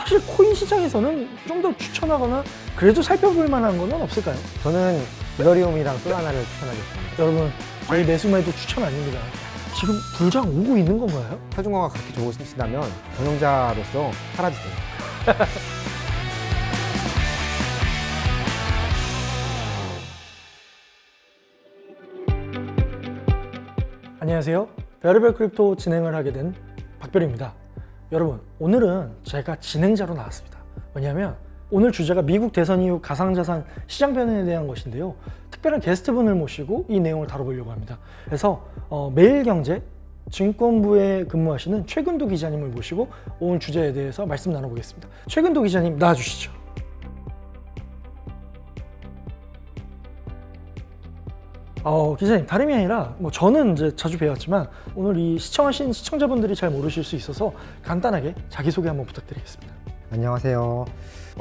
사실 코인 시장에서는 좀 더 추천하거나 그래도 살펴볼 만한 거는 없을까요? 저는 이더리움이랑 솔라나를 추천하겠습니다. 여러분, 저희 매수매도 추천 아닙니다. 지금 불장 오고 있는 건가요? 표준화가 그렇게 좋으시다면 경영자로서 사라지세요. 안녕하세요. 별의별 크립토 진행을 하게 된 박별입니다. 여러분, 오늘은 제가 진행자로 나왔습니다. 왜냐하면 오늘 주제가 미국 대선 이후 가상자산 시장 변화에 대한 것인데요. 특별한 게스트분을 모시고 이 내용을 다뤄보려고 합니다. 그래서 매일경제 증권부에 근무하시는 최근도 기자님을 모시고 오늘 주제에 대해서 말씀 나눠보겠습니다. 최근도 기자님 나와주시죠. 기자님, 다름이 아니라 저는 이제 자주 배웠지만 오늘 이 시청하신 시청자분들이 잘 모르실 수 있어서 간단하게 자기소개 한번 부탁드리겠습니다. 안녕하세요.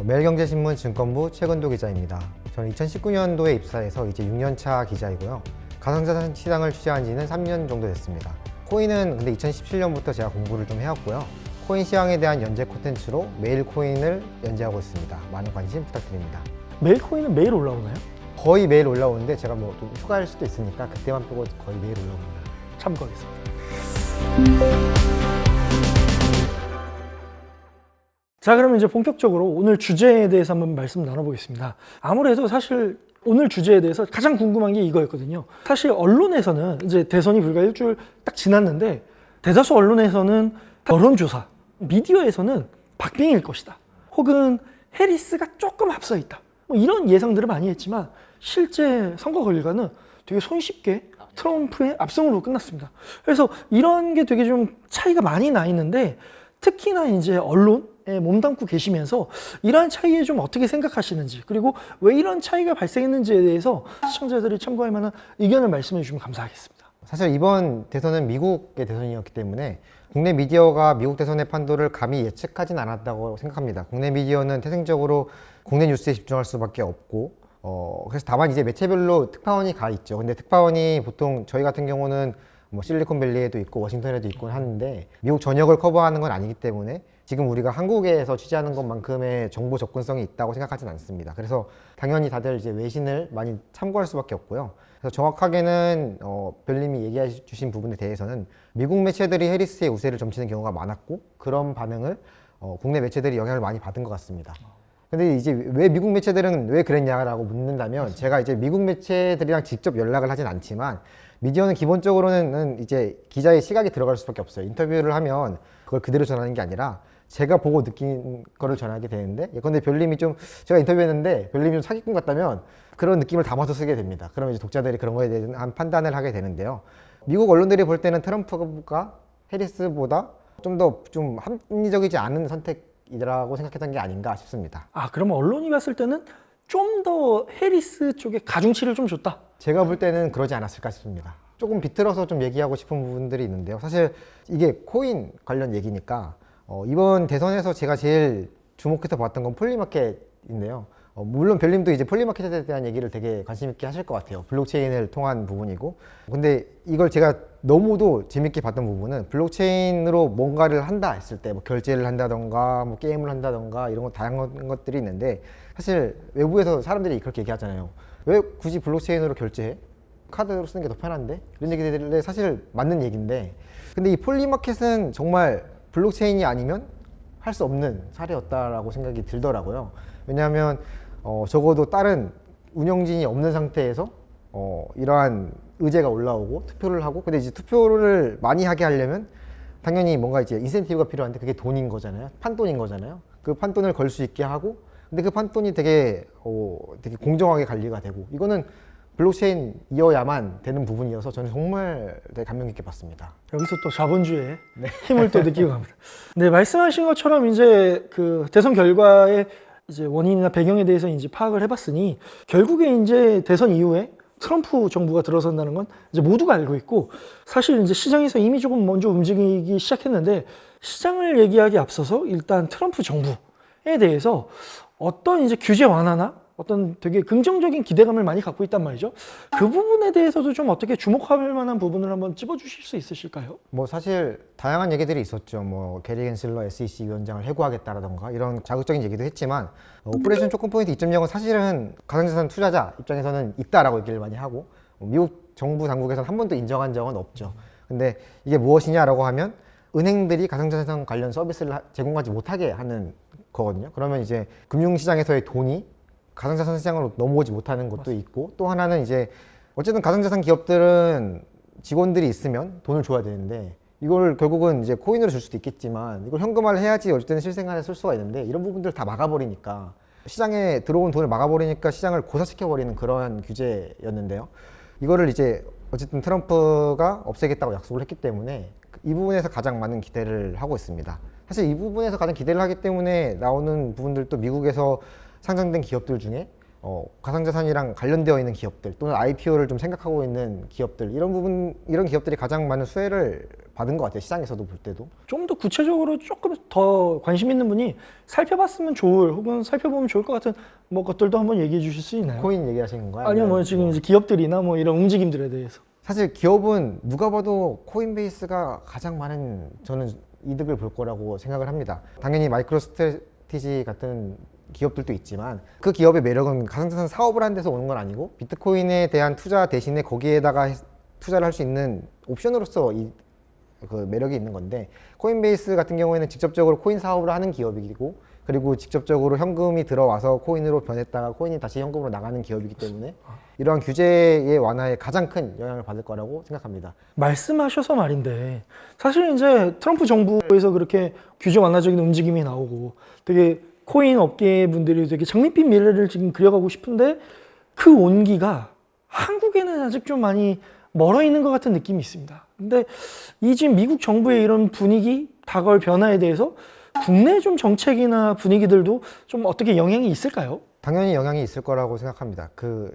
매일경제신문 증권부 최근도 기자입니다. 저는 2019년도에 입사해서 이제 6년차 기자이고요. 가상자산 시장을 취재한 지는 3년 정도 됐습니다. 코인은 근데 2017년부터 제가 공부를 좀 해왔고요. 코인 시장에 대한 연재 콘텐츠로 매일 코인을 연재하고 있습니다. 많은 관심 부탁드립니다. 매일 코인은 매일 올라오나요? 거의 매일 올라오는데 제가 뭐 좀 휴가일 수도 있으니까 그때만 빼고 거의 매일 올라옵니다. 참고하겠습니다. 자, 그러면 이제 본격적으로 오늘 주제에 대해서 한번 말씀 나눠보겠습니다. 아무래도 사실 오늘 주제에 대해서 가장 궁금한 게 이거였거든요. 사실 언론에서는 이제 대선이 불과 일주일 딱 지났는데 대다수 언론에서는 여론조사, 미디어에서는 박빙일 것이다. 혹은 해리스가 조금 앞서 있다. 이런 예상들을 많이 했지만 실제 선거 결과는 되게 손쉽게 트럼프의 압승으로 끝났습니다. 그래서 이런 게 되게 좀 차이가 많이 나 있는데 특히나 이제 언론에 몸담고 계시면서 이러한 차이에 좀 어떻게 생각하시는지, 그리고 왜 이런 차이가 발생했는지에 대해서 시청자들이 참고할 만한 의견을 말씀해 주시면 감사하겠습니다. 사실 이번 대선은 미국의 대선이었기 때문에 국내 미디어가 미국 대선의 판도를 감히 예측하진 않았다고 생각합니다. 국내 미디어는 태생적으로 국내 뉴스에 집중할 수밖에 없고 그래서 다만 이제 매체별로 특파원이 가 있죠. 근데 특파원이 보통 저희 같은 경우는 뭐 실리콘밸리에도 있고 워싱턴에도 있고 하는데 미국 전역을 커버하는 건 아니기 때문에 지금 우리가 한국에서 취재하는 것만큼의 정보 접근성이 있다고 생각하진 않습니다. 그래서 당연히 다들 이제 외신을 많이 참고할 수밖에 없고요. 그래서 정확하게는 별님이 얘기해 주신 부분에 대해서는 미국 매체들이 해리스의 우세를 점치는 경우가 많았고 그런 반응을 국내 매체들이 영향을 많이 받은 것 같습니다. 근데 이제 왜 미국 매체들은 왜 그랬냐라고 묻는다면 제가 이제 미국 매체들이랑 직접 연락을 하진 않지만 미디어는 기본적으로는 이제 기자의 시각이 들어갈 수밖에 없어요. 인터뷰를 하면 그걸 그대로 전하는 게 아니라 제가 보고 느낀 거를 전하게 되는데 예컨대 별님이 좀 제가 인터뷰했는데 별님이 좀 사기꾼 같다면 그런 느낌을 담아서 쓰게 됩니다. 그러면 이제 독자들이 그런 거에 대한 판단을 하게 되는데요. 미국 언론들이 볼 때는 트럼프가 해리스보다 좀 더 좀 합리적이지 않은 선택이라고 생각했던 게 아닌가 싶습니다. 그러면 언론이 봤을 때는 좀 더 해리스 쪽에 가중치를 좀 줬다? 제가 볼 때는 그러지 않았을까 싶습니다. 조금 비틀어서 좀 얘기하고 싶은 부분들이 있는데요. 사실 이게 코인 관련 얘기니까 이번 대선에서 제가 제일 주목해서 봤던 건 폴리마켓인데요. 물론 별님도 이제 폴리마켓에 대한 얘기를 되게 관심 있게 하실 것 같아요. 블록체인을 통한 부분이고. 근데 이걸 제가 너무도 재밌게 봤던 부분은 블록체인으로 뭔가를 한다 했을 때 뭐 결제를 한다던가 뭐 게임을 한다던가 이런 거 다양한 것들이 있는데 사실 외부에서 사람들이 그렇게 얘기하잖아요. 왜 굳이 블록체인으로 결제해? 카드로 쓰는 게 더 편한데? 이런 얘기들이 사실 맞는 얘기인데 근데 이 폴리마켓은 정말 블록체인이 아니면 할 수 없는 사례였다라고 생각이 들더라고요. 왜냐하면 적어도 다른 운영진이 없는 상태에서 이러한 의제가 올라오고 투표를 하고 근데 이제 투표를 많이 하게 하려면 당연히 뭔가 이제 인센티브가 필요한데 그게 돈인 거잖아요. 판돈인 거잖아요. 그 판돈을 걸 수 있게 하고 근데 그 판돈이 되게 공정하게 관리가 되고 이거는 블록체인이어야만 되는 부분이어서 저는 정말 되게 감명 깊게 봤습니다. 여기서 또 자본주의의 힘을 또 느끼고 갑니다. 네, 말씀하신 것처럼 이제 그 대선 결과의 이제 원인이나 배경에 대해서 이제 파악을 해봤으니 결국에 이제 대선 이후에 트럼프 정부가 들어선다는 건 이제 모두가 알고 있고 사실 이제 시장에서 이미 조금 먼저 움직이기 시작했는데 시장을 얘기하기 앞서서 일단 트럼프 정부에 대해서 어떤 이제 규제 완화나 어떤 되게 긍정적인 기대감을 많이 갖고 있단 말이죠. 그 부분에 대해서도 좀 어떻게 주목할 만한 부분을 한번 찝어주실 수 있으실까요? 뭐 사실 다양한 얘기들이 있었죠. 뭐 게리 겐슬러 SEC 위원장을 해고하겠다라던가 이런 자극적인 얘기도 했지만 오퍼레이션 조건 포인트 2.0은 사실은 가상자산 투자자 입장에서는 있다라고 얘기를 많이 하고 미국 정부 당국에서는 한 번도 인정한 적은 없죠. 근데 이게 무엇이냐라고 하면 은행들이 가상자산 관련 서비스를 제공하지 못하게 하는 거거든요. 그러면 이제 금융시장에서의 돈이 가상자산 시장으로 넘어오지 못하는 것도 있고, 또 하나는 이제 어쨌든 가상자산 기업들은 직원들이 있으면 돈을 줘야 되는데 이걸 결국은 이제 코인으로 줄 수도 있겠지만 이걸 현금화를 해야지 어쨌든 실생활에 쓸 수가 있는데 이런 부분들을 다 막아버리니까, 시장에 들어온 돈을 막아버리니까 시장을 고사시켜버리는 그러한 규제였는데요. 이거를 이제 어쨌든 트럼프가 없애겠다고 약속을 했기 때문에 이 부분에서 가장 많은 기대를 하고 있습니다. 사실 이 부분에서 가장 기대를 하기 때문에 나오는 부분들도 미국에서 상장된 기업들 중에 가상자산이랑 관련되어 있는 기업들 또는 IPO를 좀 생각하고 있는 기업들, 이런 기업들이 가장 많은 수혜를 받은 것 같아요. 시장에서도 볼 때도. 좀 더 구체적으로 조금 더 관심 있는 분이 살펴봤으면 좋을 혹은 살펴보면 좋을 것 같은 뭐 것들도 한번 얘기해 주실 수 있나요? 코인 얘기하시는 건가요? 아니요, 뭐 지금 이제 기업들이나 뭐 이런 움직임들에 대해서. 사실 기업은 누가 봐도 코인베이스가 가장 많은 저는 이득을 볼 거라고 생각을 합니다. 당연히 마이크로스트래티지 같은 기업들도 있지만 그 기업의 매력은 가상자산 사업을 하는 데서 오는 건 아니고 비트코인에 대한 투자 대신에 거기에다가 투자를 할 수 있는 옵션으로서 그 매력이 있는 건데, 코인베이스 같은 경우에는 직접적으로 코인 사업을 하는 기업이고 그리고 직접적으로 현금이 들어와서 코인으로 변했다가 코인이 다시 현금으로 나가는 기업이기 때문에 이러한 규제의 완화에 가장 큰 영향을 받을 거라고 생각합니다. 말씀하셔서 말인데 사실 이제 트럼프 정부에서 그렇게 규제 완화적인 움직임이 나오고 되게 코인 업계 분들이 되게 장밋빛 미래를 지금 그려가고 싶은데 그 온기가 한국에는 아직 좀 많이 멀어 있는 것 같은 느낌이 있습니다. 근데 이 지금 미국 정부의 이런 분위기, 다가올 변화에 대해서 국내 좀 정책이나 분위기들도 좀 어떻게 영향이 있을까요? 당연히 영향이 있을 거라고 생각합니다.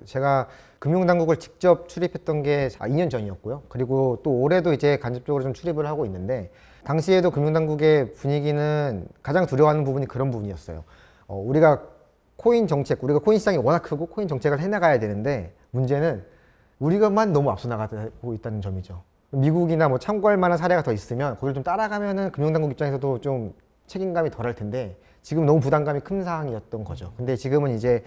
제가 금융당국을 직접 출입했던 게 2년 전이었고요. 그리고 또 올해도 이제 간접적으로 좀 출입을 하고 있는데, 당시에도 금융당국의 분위기는 가장 두려워하는 부분이 그런 부분이었어요. 우리가 코인 시장이 워낙 크고 코인 정책을 해나가야 되는데 문제는 우리가만 너무 앞서 나가고 있다는 점이죠. 미국이나 뭐 참고할 만한 사례가 더 있으면 그걸 좀 따라가면은 금융당국 입장에서도 좀 책임감이 덜할 텐데 지금 너무 부담감이 큰 상황이었던 거죠. 근데 지금은 이제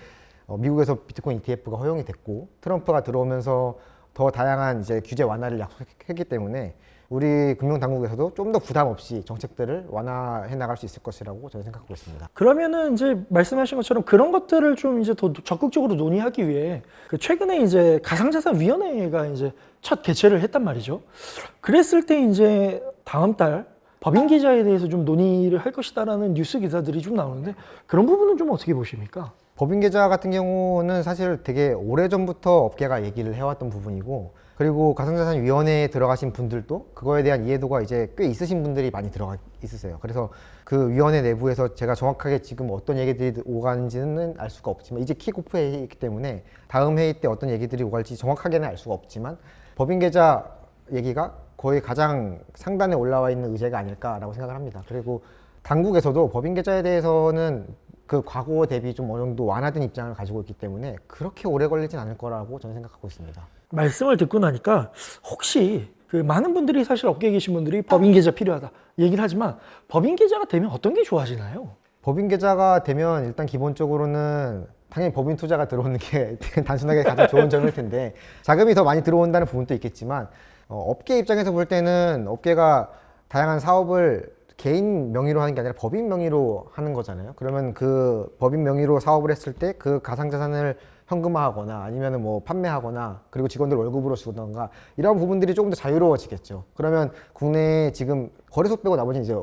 미국에서 비트코인 ETF가 허용이 됐고 트럼프가 들어오면서 더 다양한 이제 규제 완화를 약속했기 때문에 우리 금융당국에서도 좀 더 부담 없이 정책들을 완화해 나갈 수 있을 것이라고 저는 생각하고 있습니다. 그러면은 이제 말씀하신 것처럼 그런 것들을 좀 이제 더 적극적으로 논의하기 위해 그 최근에 이제 가상자산위원회가 이제 첫 개최를 했단 말이죠. 그랬을 때 이제 다음 달 법인 계좌에 대해서 좀 논의를 할 것이다라는 뉴스 기사들이 좀 나오는데 그런 부분은 좀 어떻게 보십니까? 법인 계좌 같은 경우는 사실 되게 오래전부터 업계가 얘기를 해왔던 부분이고, 그리고 가상자산위원회에 들어가신 분들도 그거에 대한 이해도가 이제 꽤 있으신 분들이 많이 들어가 있으세요. 그래서 그 위원회 내부에서 제가 정확하게 지금 어떤 얘기들이 오가는지는 알 수가 없지만, 이제 킥오프 회의이기 때문에 다음 회의 때 어떤 얘기들이 오갈지 정확하게는 알 수가 없지만 법인 계좌 얘기가 거의 가장 상단에 올라와 있는 의제가 아닐까라고 생각을 합니다. 그리고 당국에서도 법인 계좌에 대해서는 그 과거 대비 좀 어느 정도 완화된 입장을 가지고 있기 때문에 그렇게 오래 걸리진 않을 거라고 저는 생각하고 있습니다. 말씀을 듣고 나니까 혹시 그 많은 분들이 사실 업계에 계신 분들이 법인 계좌 필요하다 얘기를 하지만 법인 계좌가 되면 어떤 게 좋아지나요? 법인 계좌가 되면 일단 기본적으로는 당연히 법인 투자가 들어오는 게 단순하게 가장 좋은 점일 텐데 자금이 더 많이 들어온다는 부분도 있겠지만 업계 입장에서 볼 때는 업계가 다양한 사업을 개인 명의로 하는 게 아니라 법인 명의로 하는 거잖아요. 그러면 그 법인 명의로 사업을 했을 때 그 가상자산을 현금화하거나 아니면 뭐 판매하거나 그리고 직원들 월급으로 주던가 이런 부분들이 조금 더 자유로워지겠죠. 그러면 국내에 지금 거래소 빼고 나머지는 이제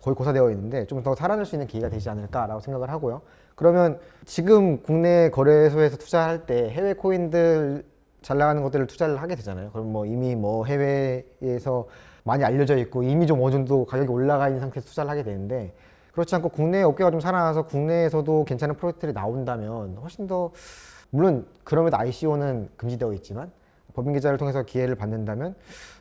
거의 고사되어 있는데 좀 더 살아날 수 있는 기회가 되지 않을까라고 생각을 하고요. 그러면 지금 국내 거래소에서 투자할 때 해외 코인들 잘 나가는 것들을 투자를 하게 되잖아요. 그럼 뭐 이미 뭐 해외에서 많이 알려져 있고 이미 좀 어느 정도 가격이 올라가 있는 상태에서 투자를 하게 되는데, 그렇지 않고 국내 업계가 좀 살아나서 국내에서도 괜찮은 프로젝트들이 나온다면 훨씬 더, 물론 그럼에도 ICO는 금지되어 있지만 법인 계좌를 통해서 기회를 받는다면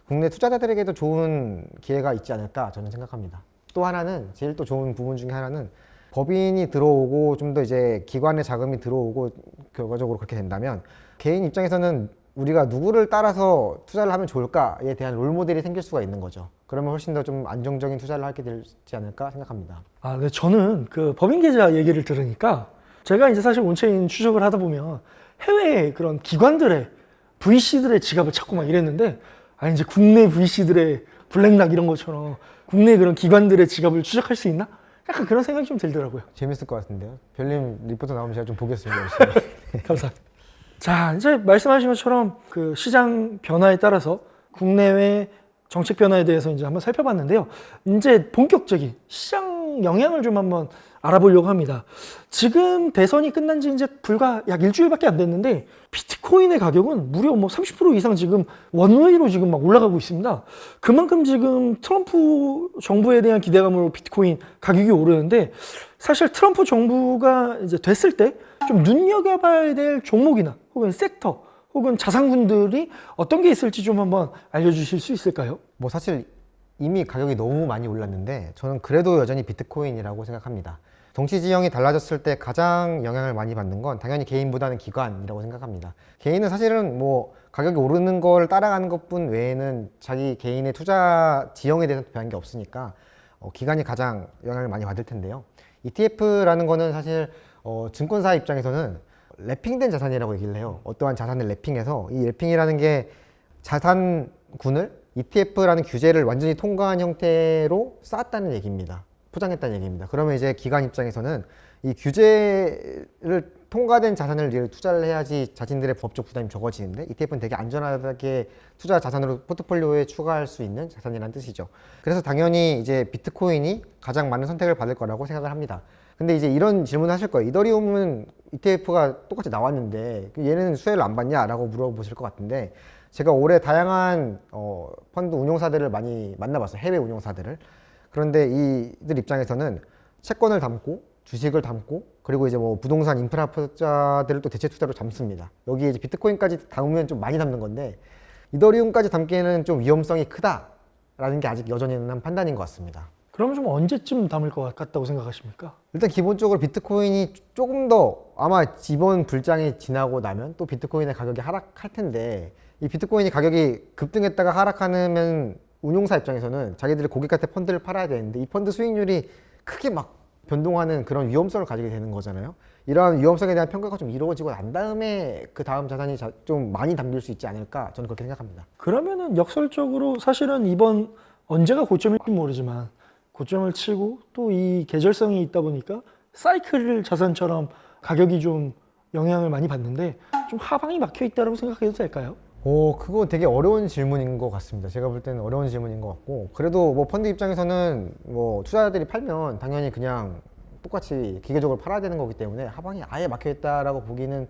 국내 투자자들에게도 좋은 기회가 있지 않을까 저는 생각합니다. 또 하나는 제일 또 좋은 부분 중에 하나는 법인이 들어오고 좀 더 이제 기관의 자금이 들어오고 결과적으로 그렇게 된다면 개인 입장에서는 우리가 누구를 따라서 투자를 하면 좋을까에 대한 롤모델이 생길 수가 있는 거죠. 그러면 훨씬 더 좀 안정적인 투자를 하게 되지 않을까 생각합니다. 아, 네, 저는 그 법인 계좌 얘기를 들으니까 제가 이제 사실 온체인 추적을 하다 보면 해외 그런 기관들의 VC들의 지갑을 찾고 막 이랬는데, 아니 이제 국내 VC들의 블랙락 이런 것처럼 국내 그런 기관들의 지갑을 추적할 수 있나? 약간 그런 생각이 좀 들더라고요. 재밌을 것 같은데요. 별님 리포트 나오면 제가 좀 보겠습니다. 열심히. 감사합니다. 자, 이제 말씀하신 것처럼 그 시장 변화에 따라서 국내외 정책 변화에 대해서 이제 한번 살펴봤는데요. 이제 본격적인 시장 영향을 좀 한번 알아보려고 합니다. 지금 대선이 끝난 지 이제 불과 약 일주일밖에 안 됐는데 비트코인의 가격은 무려 뭐 30% 이상 지금 원웨이로 지금 막 올라가고 있습니다. 그만큼 지금 트럼프 정부에 대한 기대감으로 비트코인 가격이 오르는데, 사실 트럼프 정부가 이제 됐을 때 좀 눈여겨봐야 될 종목이나 혹은 섹터 혹은 자산군들이 어떤 게 있을지 좀 한번 알려주실 수 있을까요? 뭐 사실 이미 가격이 너무 많이 올랐는데 저는 그래도 여전히 비트코인이라고 생각합니다. 정치 지형이 달라졌을 때 가장 영향을 많이 받는 건 당연히 개인보다는 기관이라고 생각합니다. 개인은 사실은 뭐 가격이 오르는 걸 따라가는 것뿐 외에는 자기 개인의 투자 지형에 대해서 변한 게 없으니까 기관이 가장 영향을 많이 받을 텐데요. ETF라는 거는 사실 증권사 입장에서는 랩핑된 자산이라고 얘기를 해요. 어떠한 자산을 랩핑해서 이 랩핑이라는 게 자산군을 ETF라는 규제를 완전히 통과한 형태로 쌓았다는 얘기입니다. 포장했다는 얘기입니다. 그러면 이제 기관 입장에서는 이 규제를 통과된 자산을 이제 투자를 해야지 자신들의 법적 부담이 적어지는데, ETF는 되게 안전하게 투자 자산으로 포트폴리오에 추가할 수 있는 자산이라는 뜻이죠. 그래서 당연히 이제 비트코인이 가장 많은 선택을 받을 거라고 생각을 합니다. 근데 이제 이런 질문을 하실 거예요. 이더리움은 ETF가 똑같이 나왔는데 얘는 수혜를 안 받냐라고 물어보실 것 같은데, 제가 올해 다양한 펀드 운용사들을 많이 만나봤어요. 해외 운용사들을. 그런데 이들 입장에서는 채권을 담고 주식을 담고 그리고 이제 뭐 부동산 인프라 투자들을 또 대체 투자로 담습니다. 여기에 이제 비트코인까지 담으면 좀 많이 담는 건데 이더리움까지 담기에는 좀 위험성이 크다라는 게 아직 여전히는 판단인 것 같습니다. 그러면 좀 언제쯤 담을 것 같다고 생각하십니까? 일단 기본적으로 비트코인이 조금 더 아마 이번 불장이 지나고 나면 또 비트코인의 가격이 하락할 텐데, 이 비트코인이 가격이 급등했다가 하락하면 운용사 입장에서는 자기들이 고객한테 펀드를 팔아야 되는데 이 펀드 수익률이 크게 막 변동하는 그런 위험성을 가지게 되는 거잖아요. 이러한 위험성에 대한 평가가 좀 이루어지고 난 다음에 그 다음 자산이 좀 많이 담길 수 있지 않을까, 저는 그렇게 생각합니다. 그러면은 역설적으로 사실은 이번 언제가 고점일지 모르지만 고점을 치고 또 이 계절성이 있다 보니까 사이클 자산처럼 가격이 좀 영향을 많이 받는데 좀 하방이 막혀 있다고 생각해도 될까요? 그거 되게 어려운 질문인 것 같습니다. 제가 볼 때는 어려운 질문인 것 같고, 그래도 뭐 펀드 입장에서는 뭐 투자자들이 팔면 당연히 그냥 똑같이 기계적으로 팔아야 되는 거기 때문에 하방이 아예 막혀 있다라고 보기는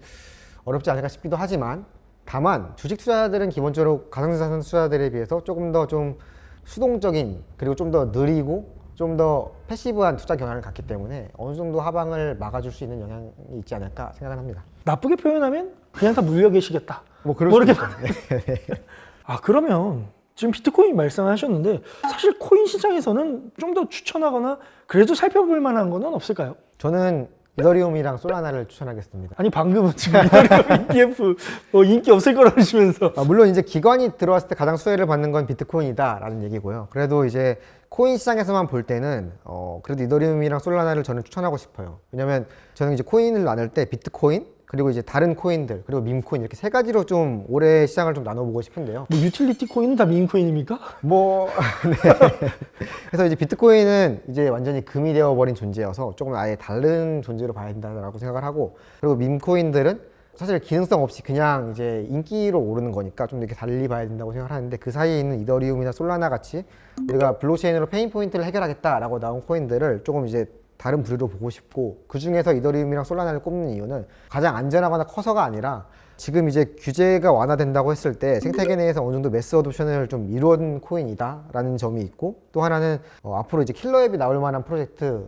어렵지 않을까 싶기도 하지만, 다만 주식 투자자들은 기본적으로 가상자산 투자자들에 비해서 조금 더 좀 수동적인, 그리고 좀 더 느리고 좀 더 패시브한 투자 경향을 갖기 때문에 어느 정도 하방을 막아줄 수 있는 영향이 있지 않을까 생각을 합니다. 나쁘게 표현하면 그냥 다 물려 계시겠다. 뭐 그럴 수도 이렇게 있죠. 아, 그러면 지금 비트코인 말씀하셨는데 사실 코인 시장에서는 좀 더 추천하거나 그래도 살펴볼 만한 거는 없을까요? 저는 이더리움이랑 솔라나를 추천하겠습니다. 아니 방금은 지금 이더리움 ETF 인기 없을 거라고 하시면서 물론 이제 기관이 들어왔을 때 가장 수혜를 받는 건 비트코인이다라는 얘기고요. 그래도 이제 코인 시장에서만 볼 때는 그래도 이더리움이랑 솔라나를 저는 추천하고 싶어요. 왜냐면 저는 이제 코인을 나눌 때 비트코인, 그리고 이제 다른 코인들, 그리고 밈코인, 이렇게 세 가지로 좀 올해 시장을 좀 나눠보고 싶은데요. 뭐 유틸리티 코인은 다 밈코인입니까? 뭐 네. 그래서 이제 비트코인은 이제 완전히 금이 되어버린 존재여서 조금 아예 다른 존재로 봐야 된다고 생각을 하고, 그리고 밈코인들은 사실 기능성 없이 그냥 이제 인기로 오르는 거니까 좀 이렇게 달리 봐야 된다고 생각을 하는데, 그 사이에 있는 이더리움이나 솔라나 같이 우리가 블록체인으로 페인 포인트를 해결하겠다라고 나온 코인들을 조금 이제 다른 부류로 보고 싶고, 그 중에서 이더리움이랑 솔라나를 꼽는 이유는 가장 안전하거나 커서가 아니라 지금 이제 규제가 완화된다고 했을 때 생태계 내에서 어느 정도 매스 어도션을 좀 이룬 코인이다라는 점이 있고, 또 하나는 앞으로 이제 킬러 앱이 나올 만한 프로젝트를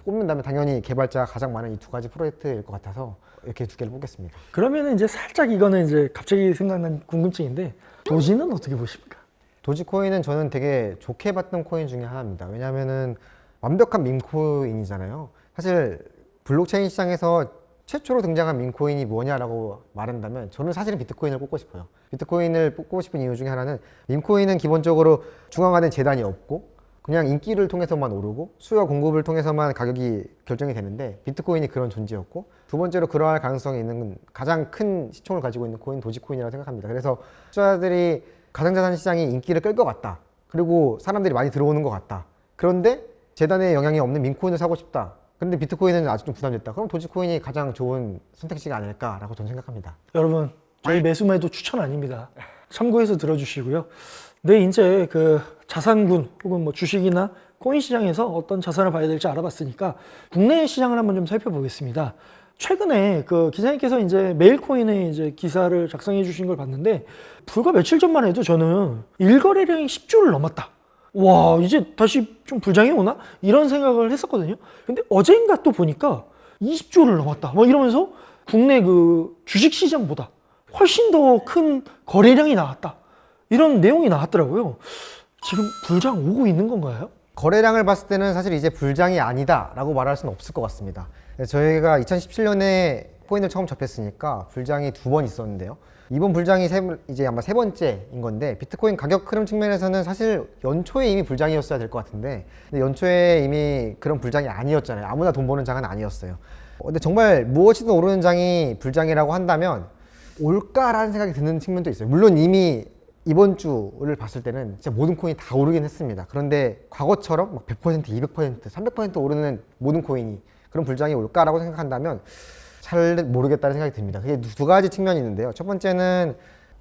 꼽는다면 당연히 개발자가 가장 많은 이 두 가지 프로젝트일 것 같아서 이렇게 두 개를 뽑겠습니다. 그러면은 이제 살짝 이거는 이제 갑자기 생각난 궁금증인데 도지는 어떻게 보십니까? 도지코인은 저는 되게 좋게 봤던 코인 중에 하나입니다. 왜냐하면은 완벽한 밈코인이잖아요. 사실 블록체인 시장에서 최초로 등장한 민코인이 뭐냐라고 말한다면 저는 사실은 비트코인을 꼽고 싶어요. 비트코인을 꼽고 싶은 이유 중에 하나는 민코인은 기본적으로 중앙화된 재단이 없고 그냥 인기를 통해서만 오르고 수요와 공급을 통해서만 가격이 결정이 되는데 비트코인이 그런 존재였고 두 번째로 그러할 가능성이 있는 가장 큰 시총을 가지고 있는 코인 도지코인이라고 생각합니다. 그래서 투자자들이 가상자산 시장이 인기를 끌 것 같다. 그리고 사람들이 많이 들어오는 것 같다. 그런데 재단에 영향이 없는 민코인을 사고 싶다. 근데 비트코인은 아직 좀 부담됐다. 그럼 도지코인이 가장 좋은 선택지가 아닐까라고 저는 생각합니다. 여러분, 저희 매수매도 추천 아닙니다. 참고해서 들어주시고요. 네, 이제 그 자산군 혹은 뭐 주식이나 코인 시장에서 어떤 자산을 봐야 될지 알아봤으니까 국내 시장을 한번 좀 살펴보겠습니다. 최근에 그 기자님께서 이제 메일코인에 이제 기사를 작성해 주신 걸 봤는데 불과 며칠 전만 해도 저는 일거래량이 10조를 넘었다. 와, 이제 다시 좀 불장이 오나? 이런 생각을 했었거든요. 근데 어젠가 또 보니까 20조를 넘었다. 뭐 이러면서 국내 그 주식 시장보다 훨씬 더 큰 거래량이 나왔다. 이런 내용이 나왔더라고요. 지금 불장 오고 있는 건가요? 거래량을 봤을 때는 사실 이제 불장이 아니다라고 말할 수는 없을 것 같습니다. 저희가 2017년에 코인을 처음 접했으니까 불장이 2번 있었는데요. 이번 불장이 이제 아마 3번째인 건데 비트코인 가격 흐름 측면에서는 사실 연초에 이미 불장이었어야 될 것 같은데 근데 연초에 이미 그런 불장이 아니었잖아요. 아무나 돈 버는 장은 아니었어요. 근데 정말 무엇이든 오르는 장이 불장이라고 한다면 올까라는 생각이 드는 측면도 있어요. 물론 이미 이번 주를 봤을 때는 진짜 모든 코인이 다 오르긴 했습니다. 그런데 과거처럼 막 100%, 200%, 300% 오르는 모든 코인이 그런 불장이 올까라고 생각한다면 잘 모르겠다는 생각이 듭니다. 그게 두 가지 측면이 있는데요. 첫 번째는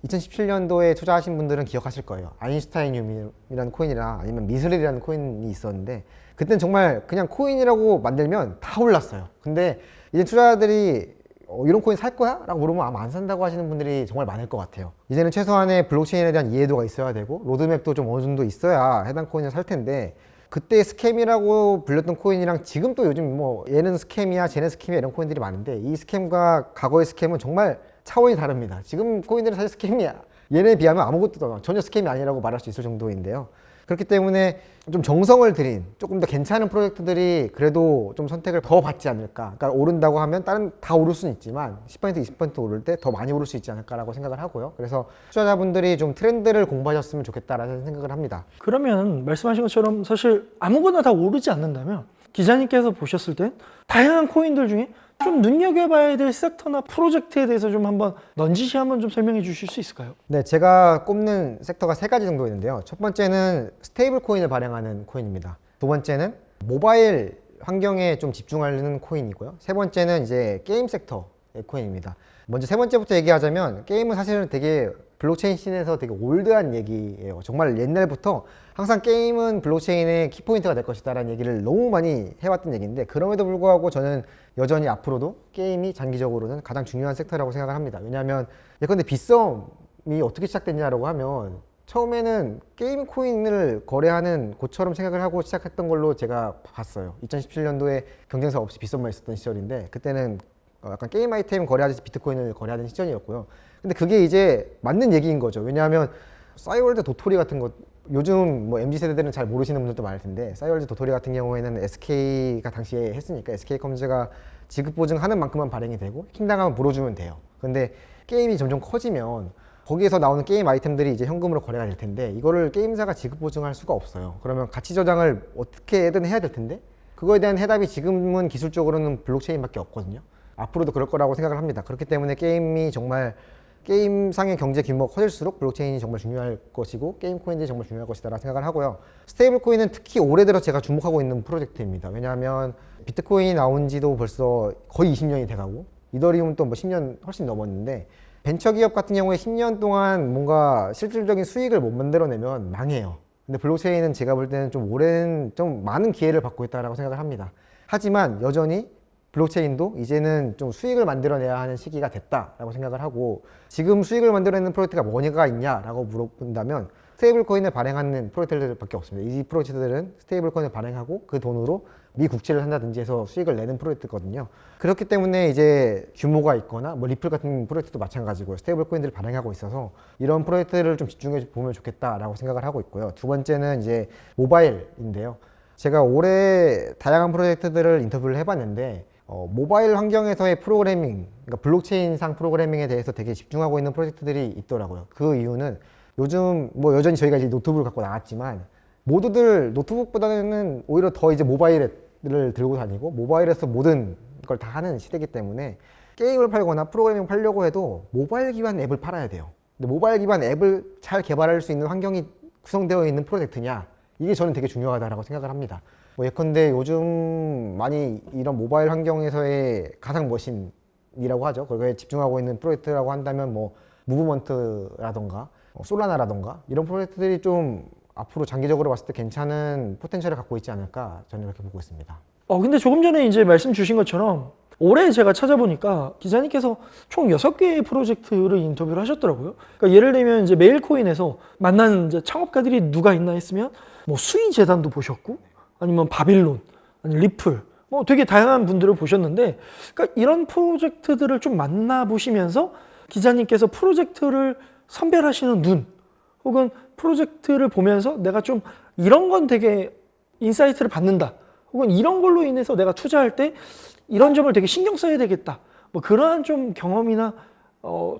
2017년도에 투자하신 분들은 기억하실 거예요. 아인슈타이늄이라는 코인이랑 아니면 미스릴이라는 코인이 있었는데 그때는 정말 그냥 코인이라고 만들면 다 올랐어요. 근데 이제 투자자들이 이런 코인 살 거야? 라고 물으면 아마 안 산다고 하시는 분들이 정말 많을 것 같아요. 이제는 최소한의 블록체인에 대한 이해도가 있어야 되고 로드맵도 좀 어느 정도 있어야 해당 코인을 살 텐데 그때 스캠이라고 불렸던 코인이랑 지금 또 요즘 뭐 얘는 스캠이야 쟤는 스캠이야 이런 코인들이 많은데 이 스캠과 과거의 스캠은 정말 차원이 다릅니다. 지금 코인들은 사실 스캠이야. 얘네에 비하면 아무것도 전혀 스캠이 아니라고 말할 수 있을 정도인데요. 그렇기 때문에 좀 정성을 들인 조금 더 괜찮은 프로젝트들이 그래도 좀 선택을 더 받지 않을까. 그러니까 오른다고 하면 다른 다 오를 수는 있지만 10% 20% 오를 때 더 많이 오를 수 있지 않을까라고 생각을 하고요. 그래서 투자자분들이 좀 트렌드를 공부하셨으면 좋겠다라는 생각을 합니다. 그러면 말씀하신 것처럼 사실 아무거나 다 오르지 않는다면 기자님께서 보셨을 땐 다양한 코인들 중에 좀 눈여겨봐야 될 섹터나 프로젝트에 대해서 좀 한번 넌지시 한번 좀 설명해 주실 수 있을까요? 네, 제가 꼽는 섹터가 3가지 정도 있는데요. 첫 번째는 스테이블 코인을 발행하는 코인입니다. 두 번째는 모바일 환경에 좀 집중하는 코인이고요. 세 번째는 이제 게임 섹터의 코인입니다. 먼저 세 번째부터 얘기하자면 게임은 사실은 되게 블록체인 씬에서 되게 올드한 얘기예요. 정말 옛날부터 항상 게임은 블록체인의 키포인트가 될 것이다 라는 얘기를 너무 많이 해왔던 얘기인데 그럼에도 불구하고 저는 여전히 앞으로도 게임이 장기적으로는 가장 중요한 섹터라고 생각을 합니다. 왜냐하면 예컨대 빗썸이 어떻게 시작됐냐라고 하면 처음에는 게임 코인을 거래하는 곳처럼 생각을 하고 시작했던 걸로 제가 봤어요. 2017년도에 경쟁사 없이 빗썸만 있었던 시절인데 그때는 약간 게임 아이템 거래하듯이 비트코인을 거래하는 시절이었고요. 근데 그게 이제 맞는 얘기인 거죠. 왜냐하면 싸이월드 도토리 같은 것 요즘 뭐 MZ세대들은 잘 모르시는 분들도 많을 텐데 싸이월드 도토리 같은 경우에는 SK가 당시에 했으니까 SK컴즈가 지급 보증하는 만큼만 발행이 되고 해킹당하면 물어주면 돼요. 근데 게임이 점점 커지면 거기에서 나오는 게임 아이템들이 이제 현금으로 거래가 될 텐데 이거를 게임사가 지급 보증할 수가 없어요. 그러면 가치 저장을 어떻게든 해야 될 텐데 그거에 대한 해답이 지금은 기술적으로는 블록체인밖에 없거든요. 앞으로도 그럴 거라고 생각을 합니다. 그렇기 때문에 게임이 정말 게임상의 경제 규모가 커질수록 블록체인이 정말 중요할 것이고 게임 코인들이 정말 중요할 것이다라고 생각을 하고요. 스테이블 코인은 특히 올해 들어 제가 주목하고 있는 프로젝트입니다. 왜냐하면 비트코인이 나온 지도 벌써 거의 20년이 돼가고 이더리움은 또 뭐 10년 훨씬 넘었는데 벤처기업 같은 경우에 10년 동안 뭔가 실질적인 수익을 못 만들어내면 망해요. 근데 블록체인은 제가 볼 때는 좀 오랜, 좀 많은 기회를 받고 있다고 생각을 합니다. 하지만 여전히 블록체인도 이제는 좀 수익을 만들어내야 하는 시기가 됐다라고 생각을 하고 지금 수익을 만들어내는 프로젝트가 뭐가 있냐라고 물어본다면 스테이블 코인을 발행하는 프로젝트들밖에 없습니다. 이 프로젝트들은 스테이블 코인을 발행하고 그 돈으로 미 국채를 산다든지 해서 수익을 내는 프로젝트거든요. 그렇기 때문에 이제 규모가 있거나 뭐 리플 같은 프로젝트도 마찬가지고요. 스테이블 코인들을 발행하고 있어서 이런 프로젝트를 좀 집중해 보면 좋겠다라고 생각을 하고 있고요. 두 번째는 이제 모바일인데요. 제가 올해 다양한 프로젝트들을 인터뷰를 해봤는데 모바일 환경에서의 프로그래밍, 그러니까 블록체인상 프로그래밍에 대해서 되게 집중하고 있는 프로젝트들이 있더라고요. 그 이유는 요즘 뭐 여전히 저희가 이제 노트북을 갖고 나왔지만 모두들 노트북보다는 오히려 더 이제 모바일을 들고 다니고 모바일에서 모든 걸 다 하는 시대이기 때문에 게임을 팔거나 프로그래밍 팔려고 해도 모바일 기반 앱을 팔아야 돼요. 근데 모바일 기반 앱을 잘 개발할 수 있는 환경이 구성되어 있는 프로젝트냐, 이게 저는 되게 중요하다고 생각을 합니다. 뭐 예컨대 요즘 많이 이런 모바일 환경에서의 가상 머신이라고 하죠. 거기에 집중하고 있는 프로젝트라고 한다면 뭐 무브먼트라던가 솔라나라던가 이런 프로젝트들이 좀 앞으로 장기적으로 봤을 때 괜찮은 포텐셜을 갖고 있지 않을까, 저는 그렇게 보고 있습니다. 근데 조금 전에 이제 말씀 주신 것처럼 올해 제가 찾아보니까 기자님께서 총 6개의 프로젝트를 인터뷰를 하셨더라고요. 그러니까 예를 들면 이제 메일코인에서 만나는 이제 창업가들이 누가 있나 했으면 뭐 수의 재단도 보셨고, 아니면 바빌론, 아니면 리플, 뭐 되게 다양한 분들을 보셨는데, 그러니까 이런 프로젝트들을 좀 만나보시면서 기자님께서 프로젝트를 선별하시는 눈, 혹은 프로젝트를 보면서 내가 좀 이런 건 되게 인사이트를 받는다, 혹은 이런 걸로 인해서 내가 투자할 때 이런 점을 되게 신경 써야 되겠다, 뭐 그러한 좀 경험이나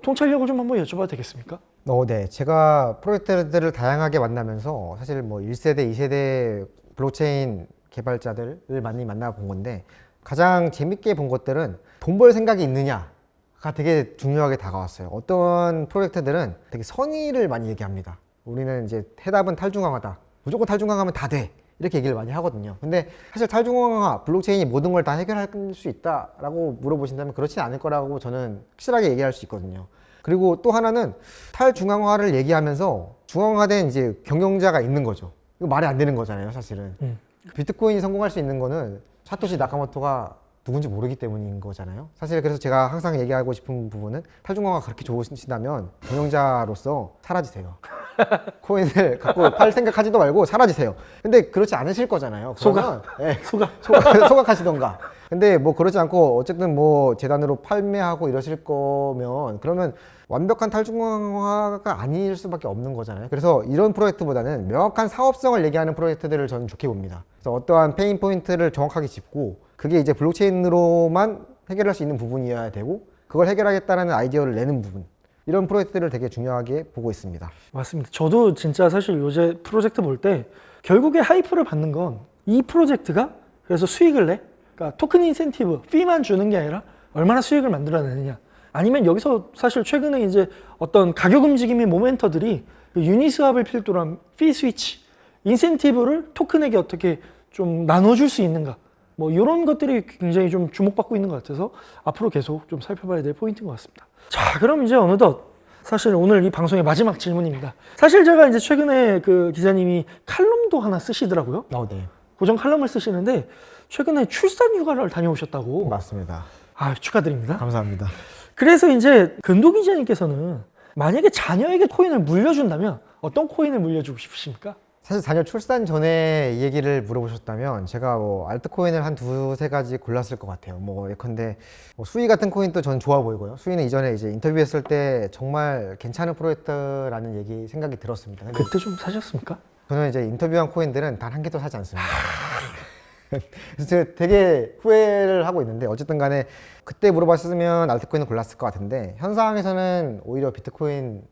통찰력을 좀 한번 여쭤봐도 되겠습니까? 네. 제가 프로젝트들을 다양하게 만나면서 사실 뭐 1세대, 2세대 블록체인 개발자들을 많이 만나본 건데, 가장 재밌게 본 것들은 돈 벌 생각이 있느냐가 되게 중요하게 다가왔어요. 어떤 프로젝트들은 되게 선의를 많이 얘기합니다. 우리는 이제 해답은 탈중앙화다. 무조건 탈중앙화하면 다 돼. 이렇게 얘기를 많이 하거든요. 근데 사실 탈중앙화, 블록체인이 모든 걸 다 해결할 수 있다라고 물어보신다면 그렇진 않을 거라고 저는 확실하게 얘기할 수 있거든요. 그리고 또 하나는 탈중앙화를 얘기하면서 중앙화된 이제 경영자가 있는 거죠. 이거 말이 안 되는 거잖아요, 사실은. 비트코인이 성공할 수 있는 거는 사토시 나카모토가 누군지 모르기 때문인 거잖아요. 사실 그래서 제가 항상 얘기하고 싶은 부분은 탈중앙화가 그렇게 좋으시다면 경영자로서 사라지세요. 코인을 갖고 팔 생각하지도 말고 사라지세요. 근데 그렇지 않으실 거잖아요. 소각. 네, 소각. 소각하시던가. 근데 뭐 그렇지 않고 어쨌든 뭐 재단으로 판매하고 이러실 거면 그러면 완벽한 탈중앙화가 아닐 수밖에 없는 거잖아요. 그래서 이런 프로젝트보다는 명확한 사업성을 얘기하는 프로젝트들을 저는 좋게 봅니다. 그래서 어떠한 페인 포인트를 정확하게 짚고 그게 이제 블록체인으로만 해결할 수 있는 부분이어야 되고, 그걸 해결하겠다는 아이디어를 내는 부분, 이런 프로젝트를 되게 중요하게 보고 있습니다. 맞습니다. 저도 진짜 사실 요새 프로젝트 볼 때 결국에 하이프를 받는 건 이 프로젝트가 그래서 수익을 내? 그러니까 토큰 인센티브, 피만 주는 게 아니라 얼마나 수익을 만들어내느냐. 아니면 여기서 사실 최근에 이제 어떤 가격 움직임의 모멘터들이 유니스왑을 필두로 한 피 스위치, 인센티브를 토큰에게 어떻게 좀 나눠줄 수 있는가. 뭐 이런 것들이 굉장히 좀 주목받고 있는 것 같아서 앞으로 계속 좀 살펴봐야 될 포인트인 것 같습니다. 자, 그럼 이제 어느덧 사실 오늘 이 방송의 마지막 질문입니다. 사실 제가 이제 최근에 그 기자님이 칼럼도 하나 쓰시더라고요. 네. 고정 칼럼을 쓰시는데 최근에 출산 휴가를 다녀오셨다고. 맞습니다. 축하드립니다. 감사합니다. 그래서 이제 근도 기자님께서는 만약에 자녀에게 코인을 물려준다면 어떤 코인을 물려주고 싶으십니까? 사실 자녀 출산 전에 이 얘기를 물어보셨다면 제가 뭐 알트코인을 한 두세 가지 골랐을 것 같아요. 뭐 예컨대 뭐 수이 같은 코인도 저는 좋아 보이고요. 수이는 이전에 이제 인터뷰했을 때 정말 괜찮은 프로젝트라는 생각이 들었습니다. 근데 그때 좀 사셨습니까? 저는 이제 인터뷰한 코인들은 단 한 개도 사지 않습니다. 그래서 제가 되게 후회를 하고 있는데, 어쨌든 간에 그때 물어봤으면 알트코인을 골랐을 것 같은데, 현 상황에서는 오히려 비트코인을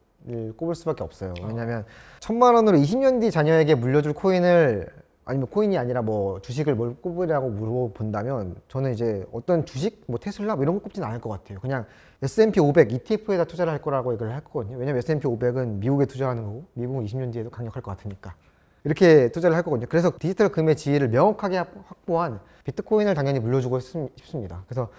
꼽을 수밖에 없어요. 왜냐하면 1,000만 원으로 20년 뒤 자녀에게 물려줄 코인을, 아니면 코인이 아니라 뭐 주식을 뭘 꼽으라고 물어본다면 저는 이제 어떤 주식, 뭐 테슬라 뭐 이런 거 꼽진 않을 것 같아요. 그냥 S&P 500 ETF에다 투자를 할 거라고 얘기를 할 거거든요. 왜냐면 S&P 500은 미국에 투자하는 거고 미국은 20년 뒤에도 강력할 것 같으니까 이렇게 투자를 할 거거든요. 그래서 디지털 금의 지위를 명확하게 확보한 비트코인을 당연히 물려주고 싶습니다. 그래서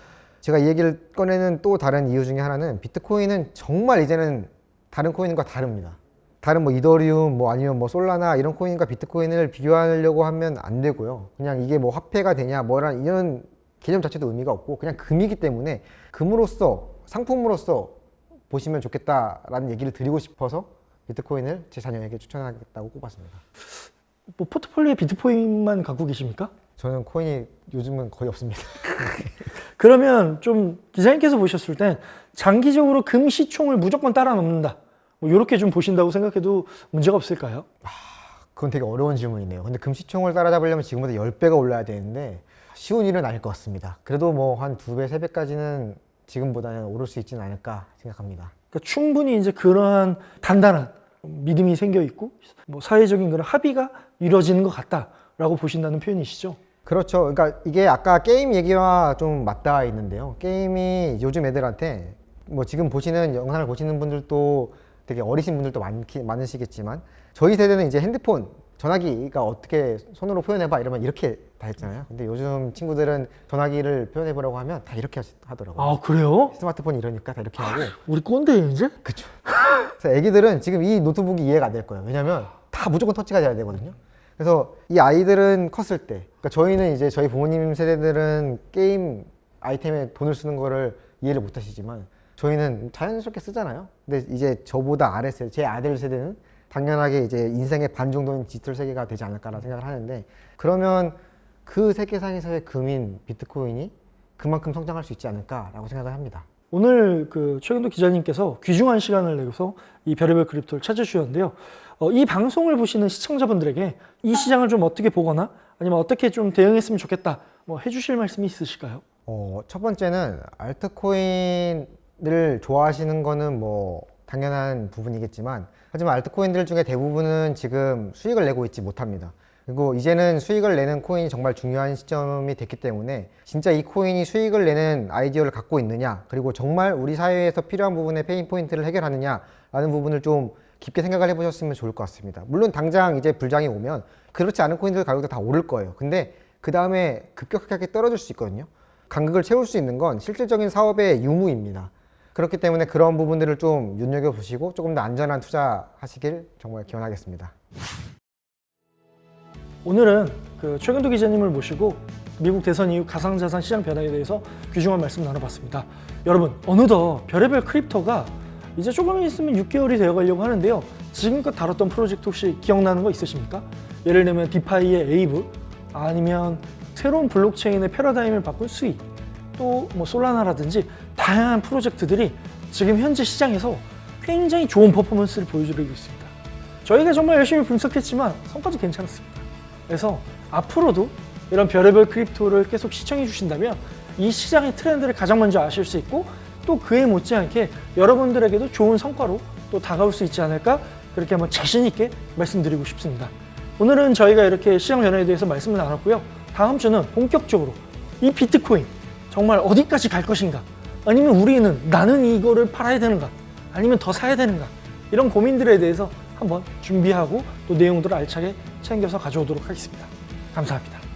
제가 이 얘기를 꺼내는 또 다른 이유 중에 하나는, 비트코인은 정말 이제는 다른 코인과 다릅니다. 다른 뭐 이더리움 뭐 아니면 뭐 솔라나 이런 코인과 비트코인을 비교하려고 하면 안 되고요. 그냥 이게 뭐 화폐가 되냐 뭐란 이런 개념 자체도 의미가 없고 그냥 금이기 때문에 금으로서, 상품으로서 보시면 좋겠다라는 얘기를 드리고 싶어서 비트코인을 제 자녀에게 추천하겠다고 꼽았습니다. 뭐 포트폴리오에 비트코인만 갖고 계십니까? 저는 코인이 요즘은 거의 없습니다. 그러면 좀 기자님께서 보셨을 땐 장기적으로 금 시총을 무조건 따라 넘는다, 뭐 이렇게 좀 보신다고 생각해도 문제가 없을까요? 그건 되게 어려운 질문이네요. 근데 금시총을 따라잡으려면 지금보다 10배가 올라야 되는데 쉬운 일은 아닐 것 같습니다. 그래도 뭐 한 2배, 3배까지는 지금보다는 오를 수 있지는 않을까 생각합니다. 그러니까 충분히 이제 그러한 단단한 믿음이 생겨 있고 뭐 사회적인 그런 합의가 이루어지는 것 같다라고 보신다는 표현이시죠? 그렇죠. 그러니까 이게 아까 게임 얘기와 좀 맞닿아 있는데요. 게임이 요즘 애들한테 뭐 지금 보시는 영상을 보시는 분들도 되게 어리신 분들도 많으시겠지만 저희 세대는 이제 핸드폰, 전화기가 어떻게 손으로 표현해봐 이러면 이렇게 다 했잖아요. 근데 요즘 친구들은 전화기를 표현해보라고 하면 다 이렇게 하더라고요. 아, 그래요? 스마트폰이 이러니까 다 이렇게 하고. 우리 꼰대예요, 이제? 그쵸. 그래서 애기들은 지금 이 노트북이 이해가 안 될 거예요. 왜냐면 다 무조건 터치가 돼야 되거든요. 그래서 이 아이들은 컸을 때, 그러니까 저희는 이제 저희 부모님 세대들은 게임 아이템에 돈을 쓰는 거를 이해를 못 하시지만 저희는 자연스럽게 쓰잖아요. 근데 이제 저보다 아래 세대, 제 아들 세대는 당연하게 이제 인생의 반 정도는 디지털 세계가 되지 않을까라는 생각을 하는데 그러면 그 세계상에서의 금인 비트코인이 그만큼 성장할 수 있지 않을까라고 생각을 합니다. 오늘 그 최근도 기자님께서 귀중한 시간을 내서 이 별의별 크립토를 찾아주셨는데요. 이 방송을 보시는 시청자분들에게 이 시장을 좀 어떻게 보거나 아니면 어떻게 좀 대응했으면 좋겠다 뭐 해주실 말씀이 있으실까요? 첫 번째는 알트코인을 좋아하시는 거는 뭐 당연한 부분이겠지만 하지만 알트코인들 중에 대부분은 지금 수익을 내고 있지 못합니다. 그리고 이제는 수익을 내는 코인이 정말 중요한 시점이 됐기 때문에 진짜 이 코인이 수익을 내는 아이디어를 갖고 있느냐 그리고 정말 우리 사회에서 필요한 부분의 페인 포인트를 해결하느냐라는 부분을 좀 깊게 생각을 해보셨으면 좋을 것 같습니다. 물론 당장 이제 불장이 오면 그렇지 않은 코인들 가격도 다 오를 거예요. 근데 그 다음에 급격하게 떨어질 수 있거든요. 간극을 채울 수 있는 건 실질적인 사업의 유무입니다. 그렇기 때문에 그런 부분들을 좀 눈여겨보시고 조금 더 안전한 투자하시길 정말 기원하겠습니다. 오늘은 그 최근도 기자님을 모시고 미국 대선 이후 가상자산 시장 변화에 대해서 귀중한 말씀 나눠봤습니다. 여러분, 어느덧 별의별 크립토가 이제 조금 있으면 6개월이 되어가려고 하는데요. 지금껏 다뤘던 프로젝트 혹시 기억나는 거 있으십니까? 예를 들면 디파이의 에이브, 아니면 새로운 블록체인의 패러다임을 바꾼 스위, 또 뭐 솔라나라든지 다양한 프로젝트들이 지금 현재 시장에서 굉장히 좋은 퍼포먼스를 보여주고 있습니다. 저희가 정말 열심히 분석했지만 성과도 괜찮았습니다. 그래서 앞으로도 이런 별의별 크립토를 계속 시청해 주신다면 이 시장의 트렌드를 가장 먼저 아실 수 있고 또 그에 못지않게 여러분들에게도 좋은 성과로 또 다가올 수 있지 않을까 그렇게 한번 자신 있게 말씀드리고 싶습니다. 오늘은 저희가 이렇게 시장 변화에 대해서 말씀을 나눴고요. 다음 주는 본격적으로 이 비트코인 정말 어디까지 갈 것인가, 아니면 나는 이거를 팔아야 되는가, 아니면 더 사야 되는가, 이런 고민들에 대해서 한번 준비하고 또 내용들을 알차게 챙겨서 가져오도록 하겠습니다. 감사합니다.